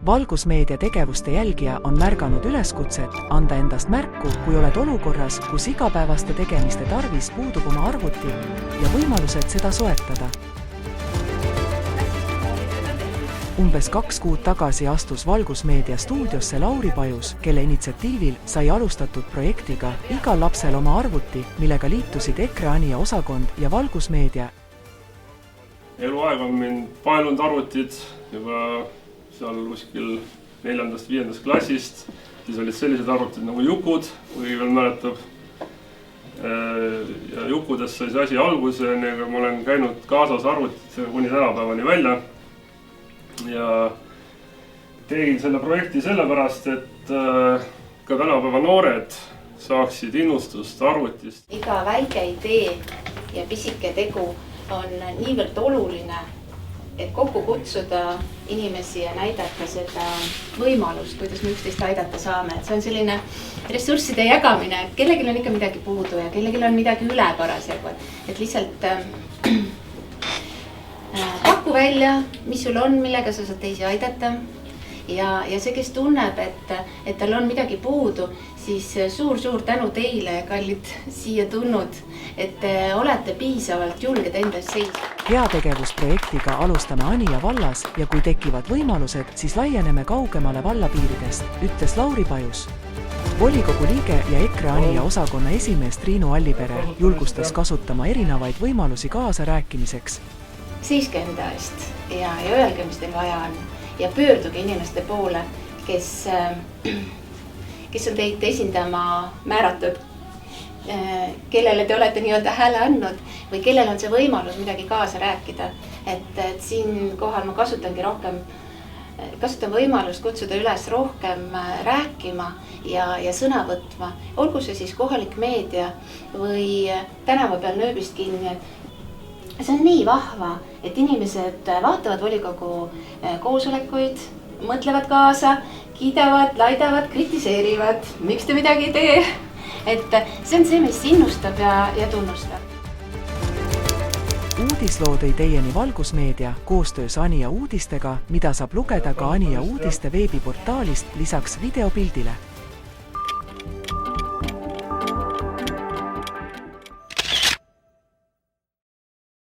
Valgusmeedia tegevuste jälgija on märganud üleskutset anda endast märku, kui oled olukorras, kus igapäevaste tegemiste tarvis puudub oma arvuti ja võimalused seda soetada. Umbes 2 kuud tagasi astus Valgusmeedia stuudiosse Lauri Pajus, kelle initsiatiivil sai alustatud projektiga Igal lapsel oma arvuti, millega liitusid EKRE Anija osakond ja Valgusmeedia. Eluaeg on mind paelunud arvutid juba seal kuskil 4.–5. klassist. Siis olid sellised arvutid nagu Jukud, kui veel mäletab. Ja Jukudest sai see asi alguse, aga ma olen käinud kaasas arvutit kuni tänapäevani välja. Ja tegin selle projekti sellepärast, et ka tänapäeva noored saaksid innustust arvutist. Iga väike idee ja pisike tegu on niivõrd oluline, et kokku kutsuda inimesi ja näidata seda võimalust, kuidas me üksteist aidata saame. Et see on selline ressursside jagamine, et kellegil on ikka midagi puudu ja kellegil on midagi üle parasjagu. Et lihtsalt paku välja, mis sul on, millega sa saad teisi aidata. Ja see, kes tunneb, et tal on midagi puudu, siis suur tänu teile, kallid siia tulnud, et te olete piisavalt julged endas seisma. Heategevusprojektiga alustame Anija vallas ja kui tekivad võimalused, siis laieneme kaugemale vallapiiridest, ütles Lauri Pajus. Volikogu liige ja EKRE Anija osakonna esimees Triinu Allipere julgustas kasutama erinevaid võimalusi kaasa rääkimiseks. Seiske enda eest ja öelge, mis teil vaja on. Ja pöörduge inimeste poole, kes on teid esindama määratud, kellele te olete nii-öelda hääle andnud või kellel on see võimalus midagi kaasa rääkida. Et siin kohal ma kasutan võimalust kutsuda üles rohkem rääkima ja sõna võtma. Olgu see siis kohalik meedia või tänava peal nööbist kinni. See on nii vahva, et inimesed vaatavad volikogu koosolekuid, mõtlevad kaasa, kiidavad, laidavad, kritiseerivad, miks te midagi ei tee. Et see on see, mis innustab ja tunnustab. Uudisloo tõi teieni Valgusmeedia koostöös Anija uudistega, mida saab lugeda ka Anija uudiste veebiportaalist lisaks videopildile.